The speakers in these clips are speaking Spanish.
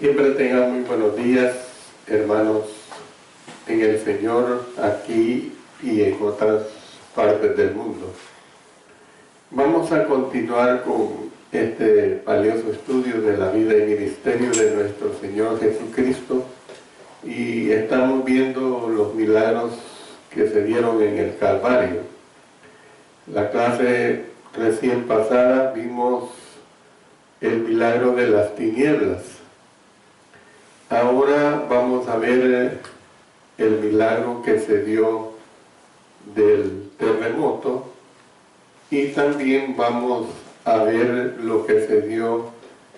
Siempre tengan muy buenos días, hermanos, en el Señor, aquí y en otras partes del mundo. Vamos a continuar con este valioso estudio de la vida y ministerio de nuestro Señor Jesucristo, y estamos viendo los milagros que se dieron en el Calvario. La clase recién pasada vimos el milagro de las tinieblas. Ahora vamos a ver el milagro que se dio del terremoto, y también vamos a ver lo que se dio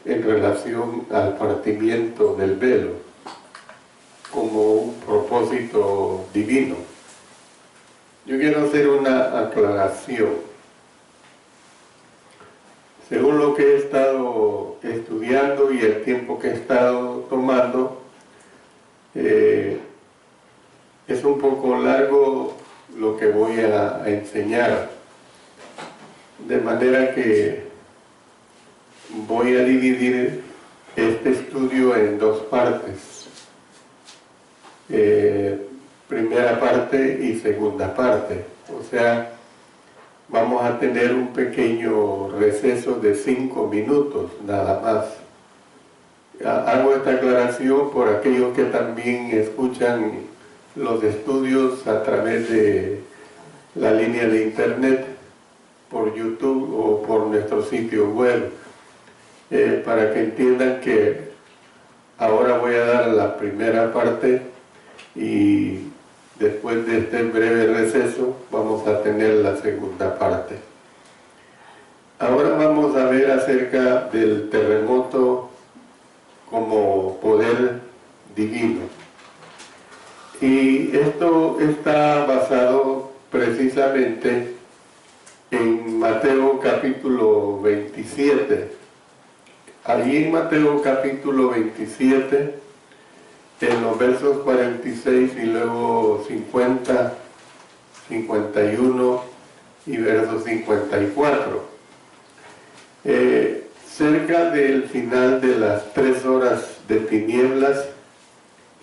en relación al partimiento del velo como un propósito divino. Yo quiero hacer una aclaración. Según lo que he estado estudiando y el tiempo que he estado tomando, es un poco largo lo que voy a enseñar, de manera que voy a dividir este estudio en dos partes, primera parte y segunda parte. O sea, vamos a tener un pequeño receso de 5 minutos nada más. Hago esta aclaración por aquellos que también escuchan los estudios a través de la línea de internet, por YouTube o por nuestro sitio web, para que entiendan que ahora voy a dar la primera parte y después de este breve receso vamos a tener la segunda parte. Ahora vamos a ver acerca del terremoto como poder divino. Y esto está basado precisamente en Mateo capítulo 27. Allí en Mateo capítulo 27, en los versos 46 y luego 50, 51 y verso 54. Cerca del final de las 3 horas de tinieblas,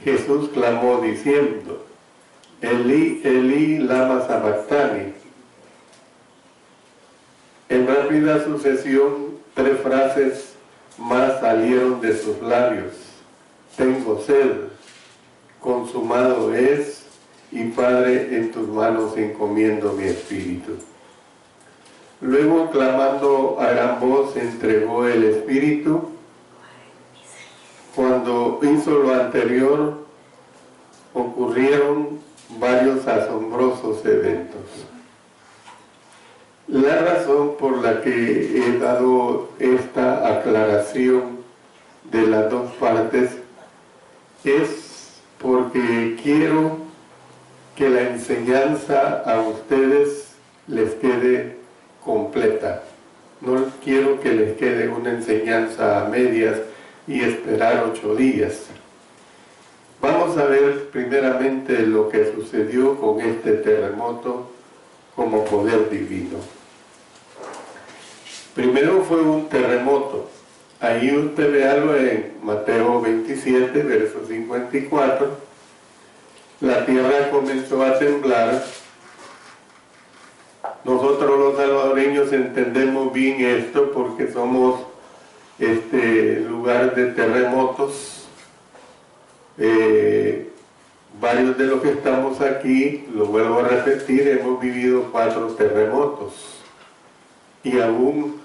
Jesús clamó diciendo: Elí, Elí, lama sabactani. En rápida sucesión, 3 frases más salieron de sus labios: tengo sed, consumado es, y Padre, en tus manos encomiendo mi espíritu. Luego, clamando a gran voz, entregó el espíritu. Cuando hizo lo anterior, ocurrieron varios asombrosos eventos. La razón por la que he dado esta aclaración de las dos partes es porque quiero que la enseñanza a ustedes les quede completa. No quiero que les quede una enseñanza a medias y esperar 8 días. Vamos a ver primeramente lo que sucedió con este terremoto como poder divino. Primero fue un terremoto. Ahí usted véalo en Mateo 27, verso 54. La tierra comenzó a temblar. Nosotros los salvadoreños entendemos bien esto porque somos lugar de terremotos. Varios de los que estamos aquí, lo vuelvo a repetir, hemos vivido 4 terremotos. Y aún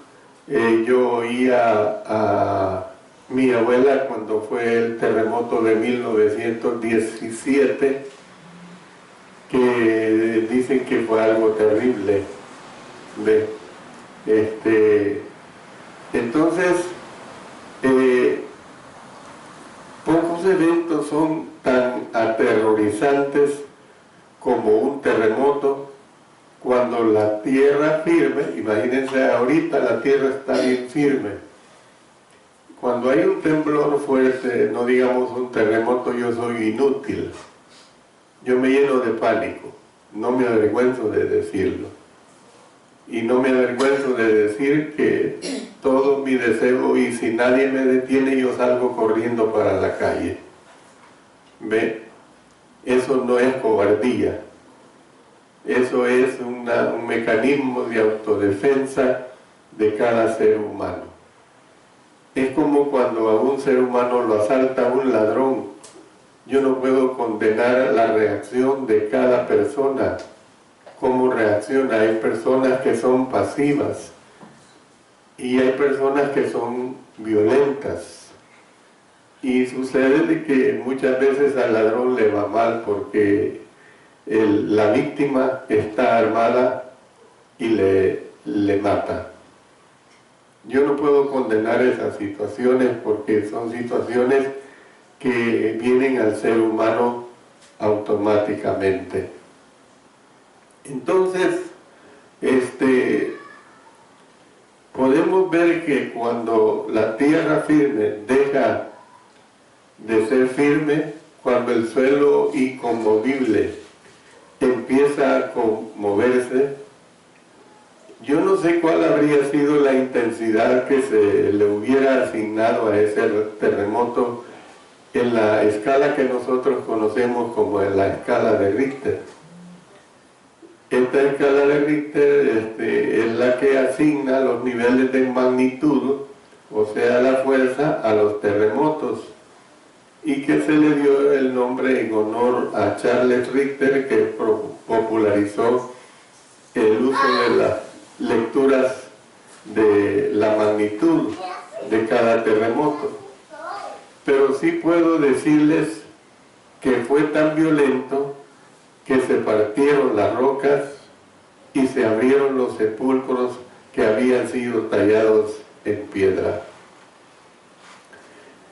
yo oía a mi abuela cuando fue el terremoto de 1917, que dicen que fue algo terrible. Entonces, pocos eventos son tan aterrorizantes como un terremoto cuando la tierra firme. Imagínense, ahorita la tierra está bien firme. Cuando hay un temblor fuerte, no digamos un terremoto, yo soy inútil. Yo me lleno de pánico, no me avergüenzo de decirlo. Y no me avergüenzo de decir que todo mi deseo y si nadie me detiene yo salgo corriendo para la calle. ¿Ve? Eso no es cobardía. Eso es un mecanismo de autodefensa de cada ser humano. Es como cuando a un ser humano lo asalta un ladrón. Yo no puedo condenar la reacción de cada persona, cómo reacciona. Hay personas que son pasivas y hay personas que son violentas. Y sucede de que muchas veces al ladrón le va mal porque la víctima está armada y le mata. Yo no puedo condenar esas situaciones porque son situaciones que vienen al ser humano automáticamente. Entonces, podemos ver que cuando la tierra firme deja de ser firme, cuando el suelo inconmovible empieza a conmoverse, yo no sé cuál habría sido la intensidad que se le hubiera asignado a ese terremoto en la escala que nosotros conocemos como la escala de Richter. Esta escala de Richter es la que asigna los niveles de magnitud, o sea, la fuerza, a los terremotos, y que se le dio el nombre en honor a Charles Richter, que popularizó el uso de las lecturas de la magnitud de cada terremoto. Pero sí puedo decirles que fue tan violento que se partieron las rocas y se abrieron los sepulcros que habían sido tallados en piedra.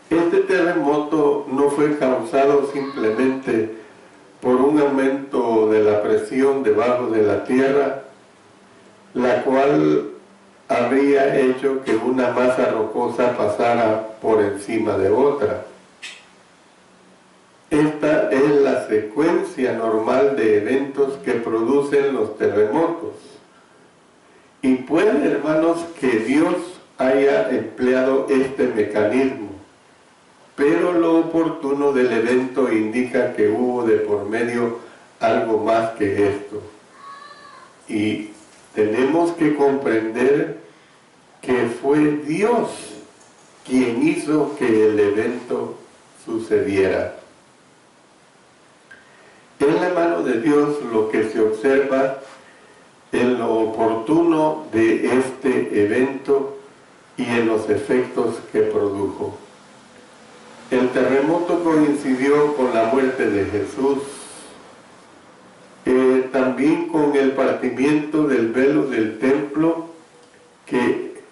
Este terremoto no fue causado simplemente por un aumento de la presión debajo de la tierra, la cual habría hecho que una masa rocosa pasara por encima de otra. Esta es la secuencia normal de eventos que producen los terremotos. Y puede, hermanos, que Dios haya empleado este mecanismo, pero lo oportuno del evento indica que hubo de por medio algo más que esto. Y tenemos que comprender que fue Dios quien hizo que el evento sucediera. En la mano de Dios lo que se observa en lo oportuno de este evento y en los efectos que produjo. El terremoto coincidió con la muerte de Jesús, también con el partimiento del velo del templo, que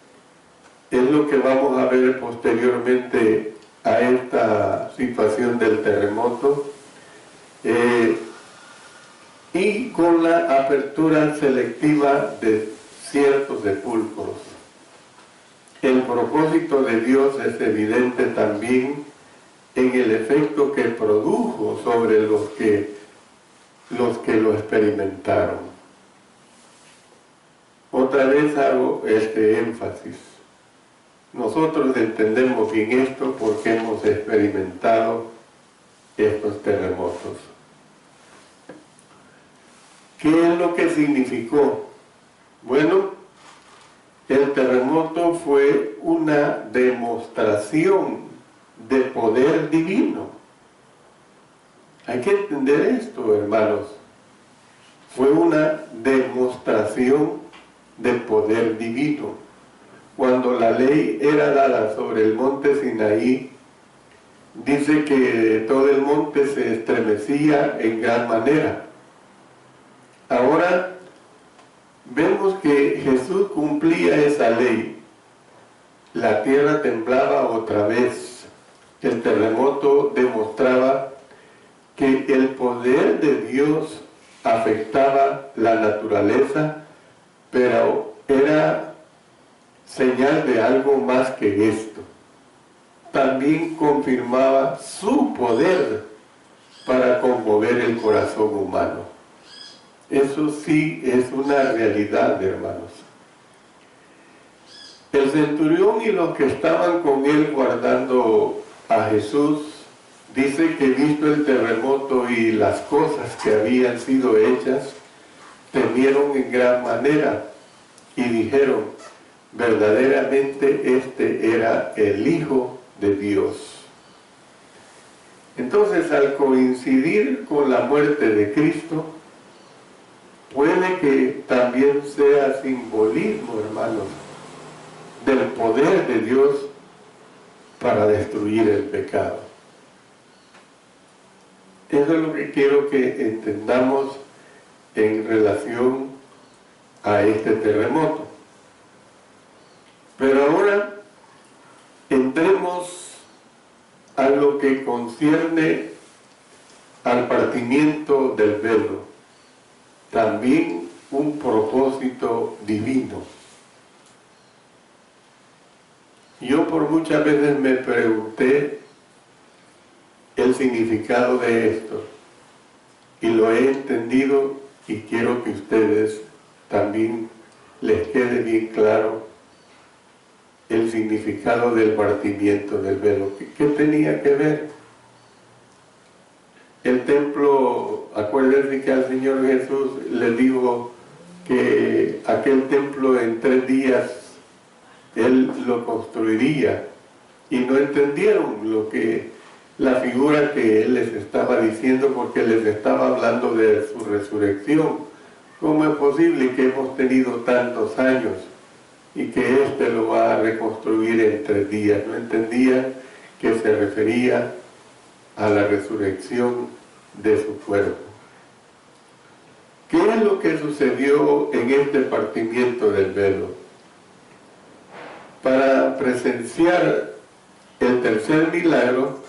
es lo que vamos a ver posteriormente a esta situación del terremoto, y con la apertura selectiva de ciertos sepulcros. El propósito de Dios es evidente también en el efecto que produjo sobre los que lo experimentaron. Otra vez hago este énfasis. Nosotros entendemos bien esto porque hemos experimentado estos terremotos. ¿Qué es lo que significó? Bueno, el terremoto fue una demostración de poder divino. Hay que entender esto, hermanos. Fue una demostración de poder divino. Cuando la ley era dada sobre el monte Sinaí, dice que todo el monte se estremecía en gran manera. Ahora vemos que Jesús cumplía esa ley. La tierra temblaba otra vez. El terremoto demostraba que el poder de Dios afectaba la naturaleza, pero era señal de algo más que esto. También confirmaba su poder para conmover el corazón humano. Eso sí es una realidad, hermanos. El centurión y los que estaban con él guardando a Jesús, dice que visto el terremoto y las cosas que habían sido hechas, temieron en gran manera y dijeron, verdaderamente este era el Hijo de Dios. Entonces, al coincidir con la muerte de Cristo, puede que también sea simbolismo, hermanos, del poder de Dios para destruir el pecado. Eso es lo que quiero que entendamos en relación a este terremoto. Pero ahora entremos a lo que concierne al partimiento del velo, también un propósito divino. Yo por muchas veces me pregunté el significado de esto y lo he entendido y quiero que ustedes también les quede bien claro el significado del partimiento del velo. ¿Qué tenía que ver? El templo, acuérdense que al Señor Jesús le dijo que aquel templo en 3 días Él lo construiría, y no entendieron la figura que Él les estaba diciendo, porque les estaba hablando de su resurrección. ¿Cómo es posible que hemos tenido tantos años y que éste lo va a reconstruir en 3 días? No entendían que se refería a la resurrección de su cuerpo. ¿Qué es lo que sucedió en este partimiento del velo? Para presenciar el tercer milagro,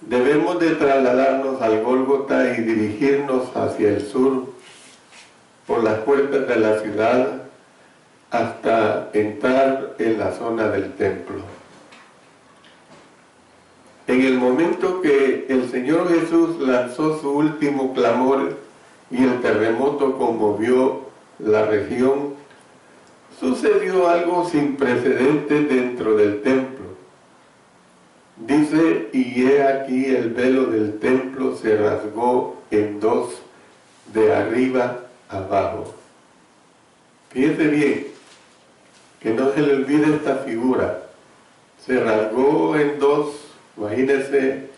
debemos de trasladarnos al Gólgota y dirigirnos hacia el sur, por las puertas de la ciudad, hasta entrar en la zona del templo. En el momento que el Señor Jesús lanzó su último clamor y el terremoto conmovió la región, sucedió algo sin precedentes dentro del templo. Dice, y he aquí el velo del templo se rasgó en 2, de arriba abajo. Fíjense bien, que no se le olvide esta figura. Se rasgó en 2, imagínense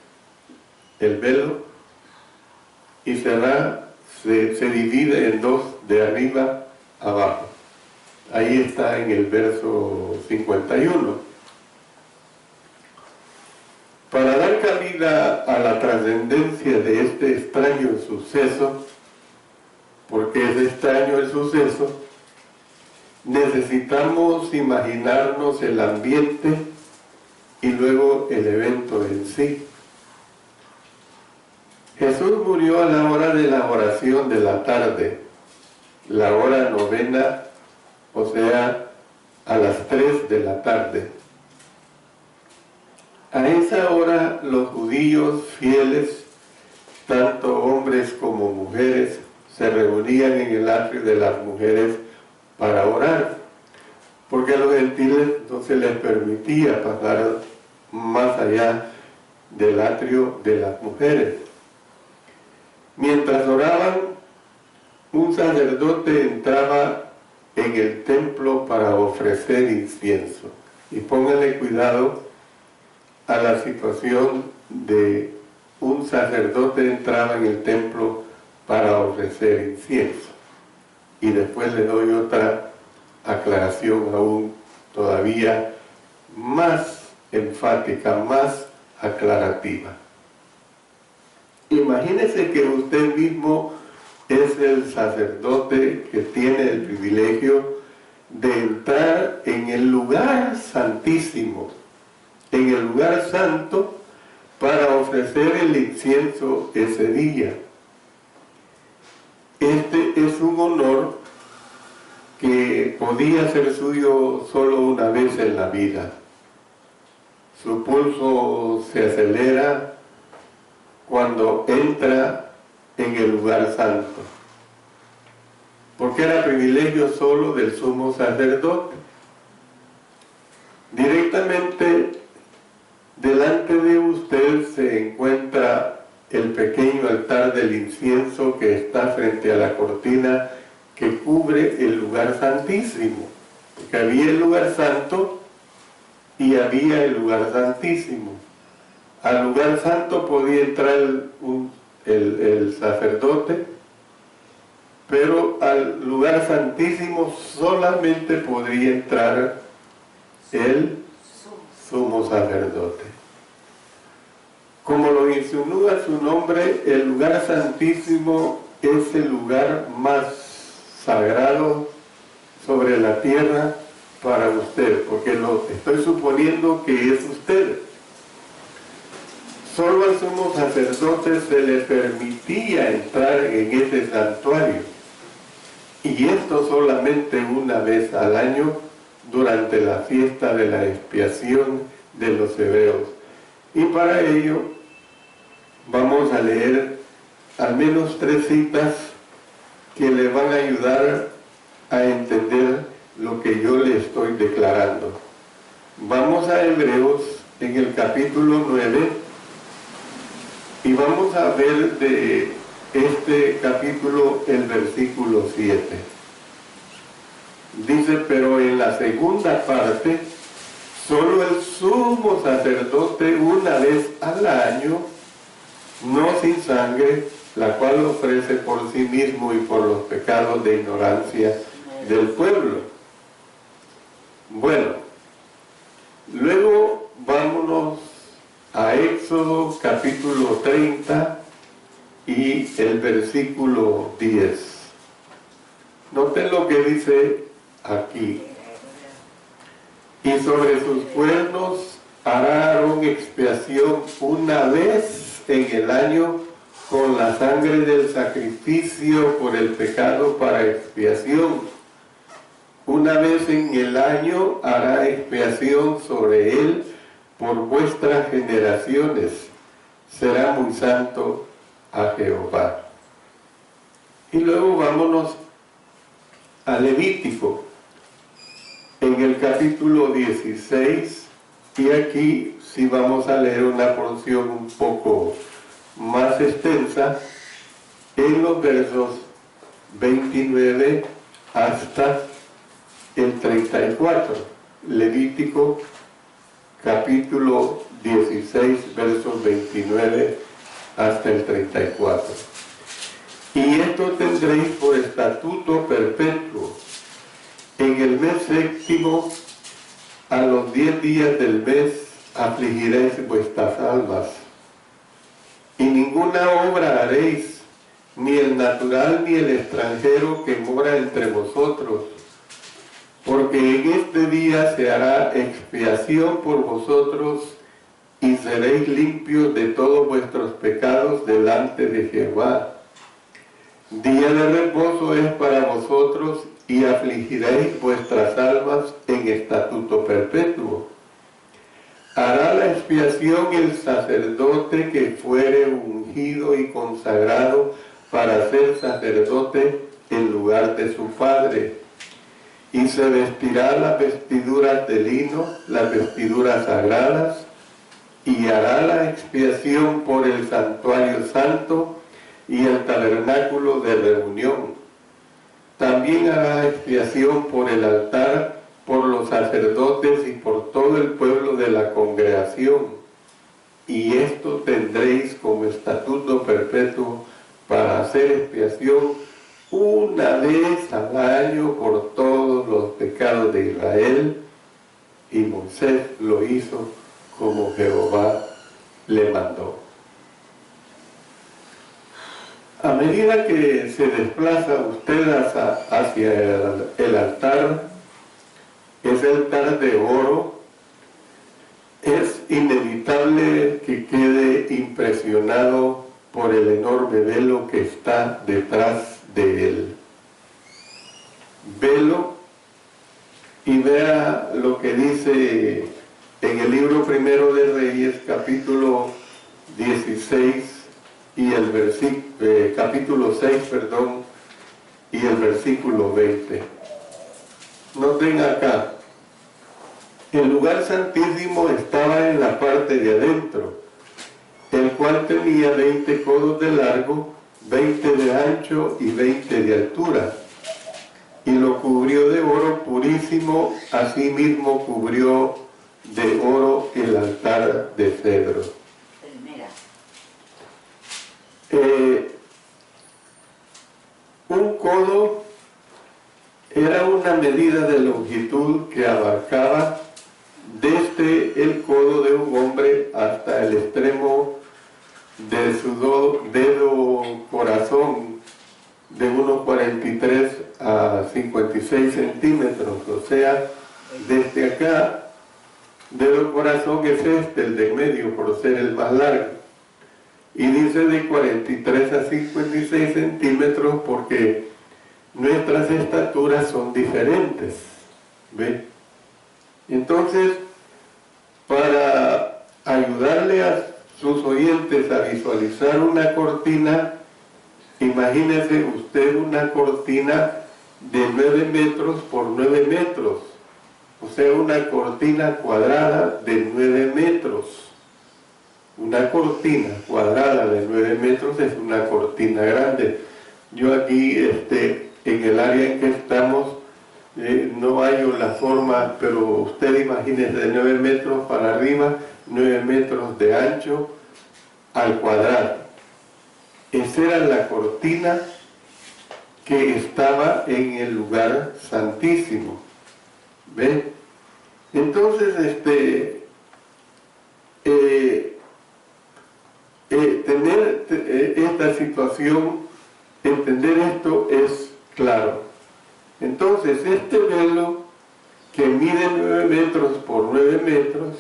el velo, y se divide en 2, de arriba abajo. Ahí está en el verso 51. Para dar cabida a la trascendencia de este extraño suceso, porque es extraño el suceso, necesitamos imaginarnos el ambiente y luego el evento en sí. Jesús murió a la hora de la oración de la tarde, la hora novena, o sea, a las 3 de la tarde. A esa hora los judíos fieles, tanto hombres como mujeres, se reunían en el atrio de las mujeres para orar, porque a los gentiles no se les permitía pasar más allá del atrio de las mujeres. Mientras oraban, un sacerdote entraba en el templo para ofrecer incienso. Y pónganle cuidado a la situación de un sacerdote entraba en el templo para ofrecer incienso. Y después le doy otra aclaración aún todavía más enfática, más aclarativa. Imagínese que usted mismo es el sacerdote que tiene el privilegio de entrar en el lugar santísimo, en el lugar santo, para ofrecer el incienso ese día. Este es un honor que podía ser suyo solo una vez en la vida. Su pulso se acelera cuando entra en el lugar santo, porque era privilegio solo del sumo sacerdote. Directamente delante de usted se encuentra el pequeño altar del incienso que está frente a la cortina que cubre el lugar santísimo. Porque había el lugar santo y había el lugar santísimo. Al lugar santo podía entrar el sacerdote, pero al lugar santísimo solamente podría entrar el sumo sacerdote. Como lo insinúa su nombre, el lugar santísimo es el lugar más sagrado sobre la tierra para usted, porque lo estoy suponiendo que es usted. Solo al sumo sacerdote se le permitía entrar en ese santuario, y esto solamente una vez al año durante la fiesta de la expiación de los hebreos. Y para ello vamos a leer al menos 3 citas que le van a ayudar a entender lo que yo le estoy declarando. Vamos a Hebreos en el capítulo 9 y vamos a ver de este capítulo el versículo 7. Dice: pero en la segunda parte, solo el sumo sacerdote una vez al año, no sin sangre, la cual ofrece por sí mismo y por los pecados de ignorancia del pueblo. Bueno, luego vámonos a Éxodo capítulo 30 y el versículo 10. Noten lo que dice aquí: y sobre sus cuernos hará Aarón expiación una vez en el año con la sangre del sacrificio por el pecado para expiación. Una vez en el año hará expiación sobre él por vuestras generaciones. Será muy santo a Jehová. Y luego vámonos a Levítico, en el capítulo 16, y aquí sí vamos a leer una porción un poco más extensa, en los versos 29 hasta el 34. Levítico capítulo 16, versos 29 hasta el 34. Y esto tendréis por estatuto perpetuo: en el mes séptimo, a los 10 días del mes, afligiréis vuestras almas, y ninguna obra haréis, ni el natural ni el extranjero que mora entre vosotros, porque en este día se hará expiación por vosotros, y seréis limpios de todos vuestros pecados delante de Jehová. Día de reposo es para vosotros, y afligiréis vuestras almas en estatuto perpetuo. Hará la expiación el sacerdote que fuere ungido y consagrado para ser sacerdote en lugar de su padre, y se vestirá las vestiduras de lino, las vestiduras sagradas, y hará la expiación por el santuario santo y el tabernáculo de reunión. También hará expiación por el altar, por los sacerdotes y por todo el pueblo de la congregación. Y esto tendréis como estatuto perpetuo para hacer expiación una vez al año por todos los pecados de Israel. Y Moisés lo hizo como Jehová le mandó. A medida que se desplaza usted hacia el altar, ese altar de oro, es inevitable que quede impresionado por el enorme velo que está detrás de él. Velo, y vea lo que dice en el libro primero de Reyes, capítulo 16, y el capítulo 6, perdón, y el versículo 20. Noten acá: El lugar santísimo estaba en la parte de adentro, el cual tenía 20 codos de largo, 20 de ancho y 20 de altura, y lo cubrió de oro purísimo, asimismo cubrió de oro el altar de cedro. Un codo era una medida de longitud que abarcaba desde el codo de un hombre hasta el extremo de su dedo corazón, de unos 43 a 56 centímetros, o sea, desde acá, dedo corazón es el de medio por ser el más largo, y dice de 43 a 56 centímetros porque nuestras estaturas son diferentes, ¿ve? Entonces, para ayudarle a sus oyentes a visualizar una cortina, imagínese usted una cortina de 9 metros por 9 metros, o sea, una cortina cuadrada de 9 metros. Una cortina cuadrada de 9 metros es una cortina grande. Yo aquí, en el área en que estamos, no hallo la forma, pero usted imagínese de 9 metros para arriba, 9 metros de ancho al cuadrado. Esa era la cortina que estaba en el lugar santísimo. ¿Ve? Entonces, tener esta situación, entender esto es claro. Entonces, este velo que mide 9 metros por 9 metros,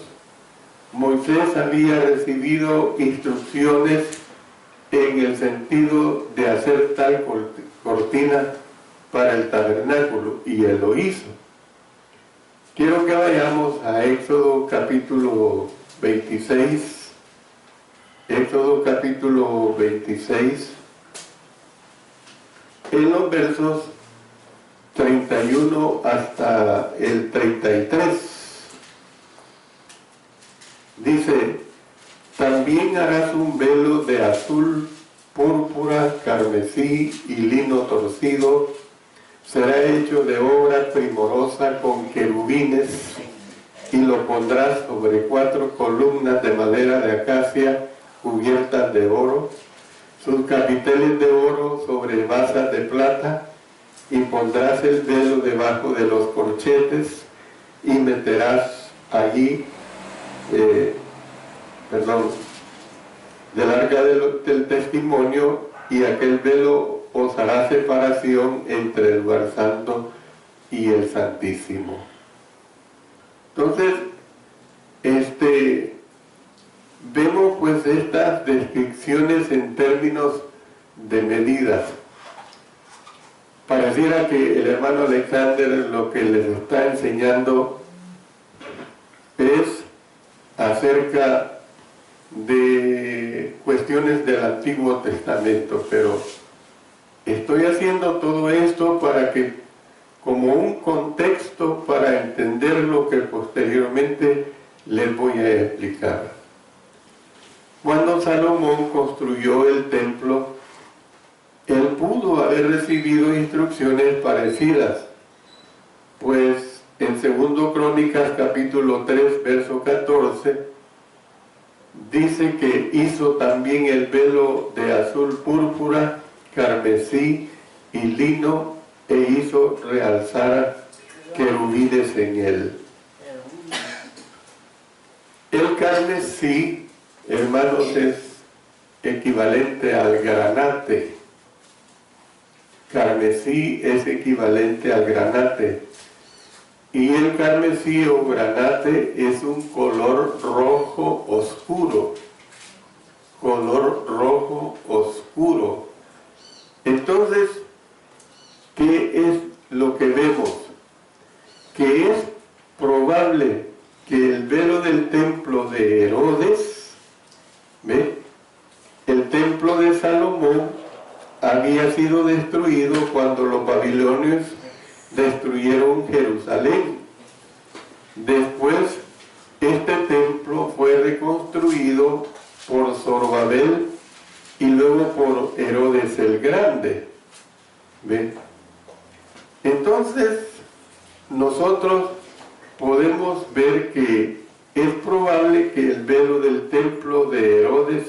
Moisés había recibido instrucciones en el sentido de hacer tal cortina para el tabernáculo, y él lo hizo. Quiero que vayamos a Éxodo capítulo 26. Éxodo capítulo 26, en los versos 31 hasta el 33. Dice: también harás un velo de azul, púrpura, carmesí y lino torcido. Será hecho de obra primorosa con querubines, y lo pondrás sobre 4 columnas de madera de acacia cubiertas de oro, sus capiteles de oro sobre basas de plata, y pondrás el velo debajo de los corchetes, y meterás allí, del arca del testimonio, y aquel velo os hará separación entre el lugar santo y el santísimo. Entonces, vemos pues estas descripciones en términos de medidas. Pareciera que el hermano Alexander lo que les está enseñando es acerca de cuestiones del Antiguo Testamento, pero estoy haciendo todo esto para que, como un contexto para entender lo que posteriormente les voy a explicar. Cuando Salomón construyó el templo, él pudo haber recibido instrucciones parecidas, pues en 2 Crónicas capítulo 3 verso 14 dice que hizo también el velo de azul púrpura, carmesí y lino, e hizo realzar querubines en él. El carmesí, hermanos, es equivalente al granate. Carmesí es equivalente al granate. Y el carmesí o granate es un color rojo oscuro. Color rojo oscuro. Entonces, ¿qué es lo que vemos? Que es probable que el velo del templo de Herodes, ¿ve? El templo de Salomón había sido destruido cuando los babilonios destruyeron Jerusalén. Después destruido por Zorobabel y luego por Herodes el Grande. ¿Ven? Entonces, nosotros podemos ver que es probable que el velo del templo de Herodes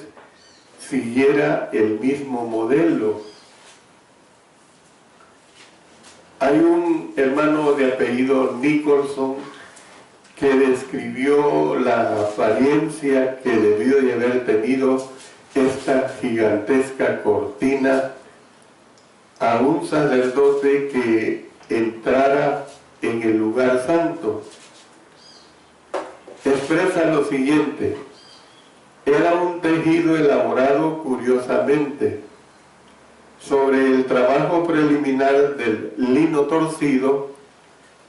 siguiera el mismo modelo. Hay un hermano de apellido Nicholson que describió la apariencia que debió de haber tenido esta gigantesca cortina a un sacerdote que entrara en el lugar santo. Expresa lo siguiente: era un tejido elaborado curiosamente. Sobre el trabajo preliminar del lino torcido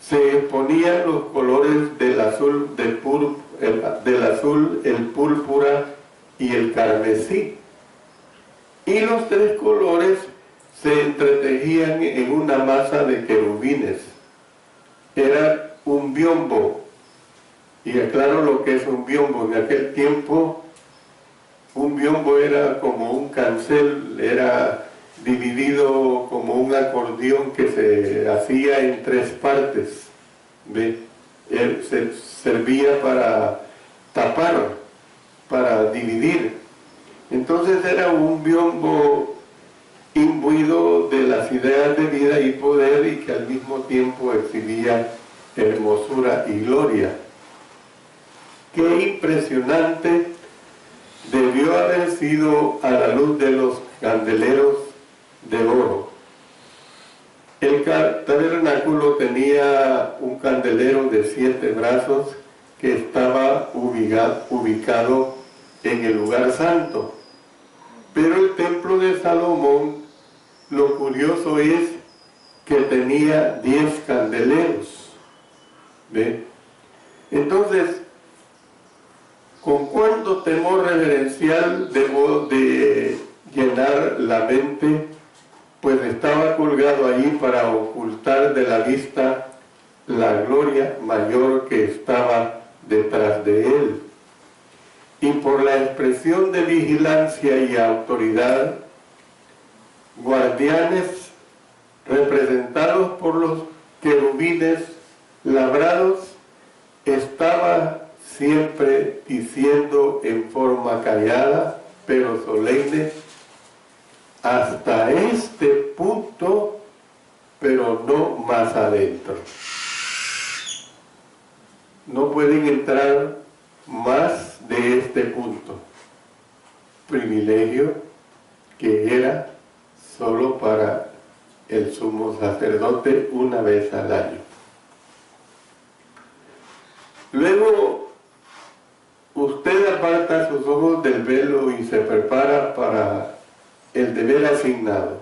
se exponían los colores del azul, el púrpura y el carmesí, y los tres colores se entretejían en una masa de querubines. Era un biombo, y aclaro lo que es un biombo. En aquel tiempo un biombo era como un cancel, era dividido como un acordeón que se hacía en tres partes. ¿Ve? Él servía para tapar, para dividir. Entonces era un biombo imbuido de las ideas de vida y poder, y que al mismo tiempo exhibía hermosura y gloria. Qué impresionante debió haber sido a la luz de los candeleros de oro. El tabernáculo tenía un candelero de 7 brazos que estaba ubicado en el lugar santo. Pero el templo de Salomón, lo curioso es que tenía 10 candeleros. ¿Ve? Entonces, con cuánto temor reverencial debo de llenar la mente, pues estaba colgado allí para ocultar de la vista la gloria mayor que estaba detrás de él. Y por la expresión de vigilancia y autoridad, guardianes representados por los querubines labrados estaba siempre diciendo en forma callada pero solemne: hasta este punto, pero no más adentro. No pueden entrar más de este punto. Privilegio que era solo para el sumo sacerdote una vez al año. Luego, usted aparta sus ojos del velo y se prepara para el deber asignado.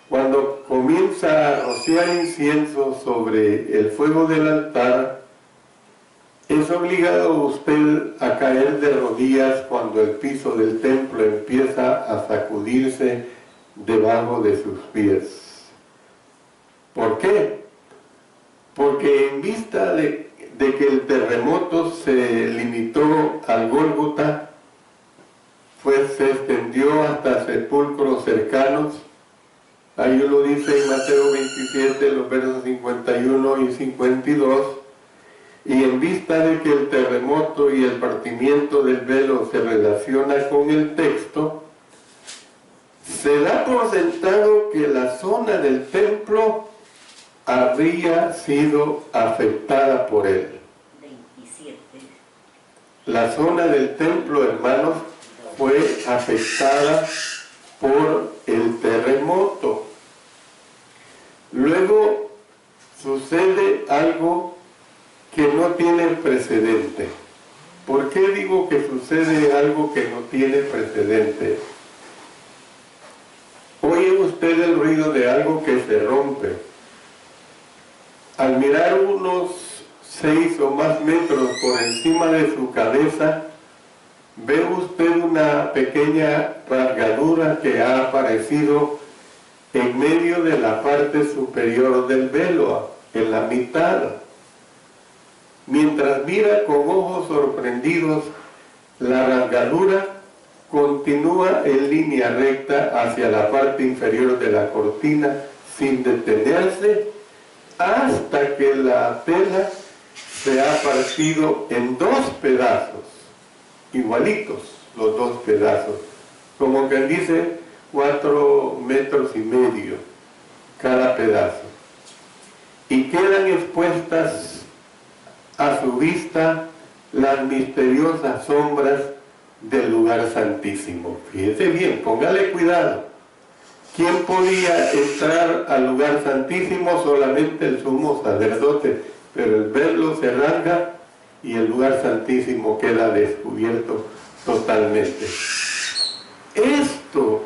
Cuando comienza a rociar incienso sobre el fuego del altar, es obligado usted a caer de rodillas cuando el piso del templo empieza a sacudirse debajo de sus pies. ¿Por qué? Porque en vista de que el terremoto se limitó al Gólgota, pues se extendió hasta sepulcros cercanos. Ahí lo dice en Mateo 27, los versos 51 y 52. Y en vista de que el terremoto y el partimiento del velo se relaciona con el texto, se da por sentado que la zona del templo habría sido afectada por él. 27. La zona del templo, hermanos, fue afectada por el terremoto. Luego sucede algo que no tiene precedente. ¿Por qué digo que sucede algo que no tiene precedente? Oye usted el ruido de algo que se rompe. Al mirar unos 6 o más metros por encima de su cabeza, ve usted una pequeña rasgadura que ha aparecido en medio de la parte superior del velo, en la mitad. Mientras mira con ojos sorprendidos, La rangadura continúa en línea recta hacia la parte inferior de la cortina sin detenerse hasta que la tela se ha partido en 2 pedazos, igualitos los 2 pedazos, como quien dice 4,5 metros cada pedazo, y quedan expuestas a su vista las misteriosas sombras del lugar santísimo. Fíjese bien, póngale cuidado. ¿Quién podía entrar al lugar santísimo? Solamente el sumo sacerdote, pero el velo se rasga y el lugar santísimo queda descubierto totalmente. Esto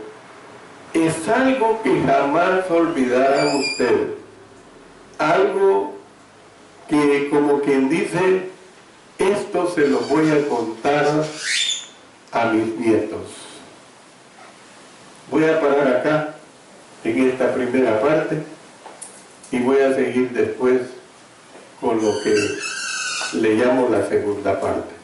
es algo que jamás olvidarán ustedes, algo que, como quien dice, esto se lo voy a contar a mis nietos. Voy a parar acá en esta primera parte y voy a seguir después con lo que le llamo la segunda parte.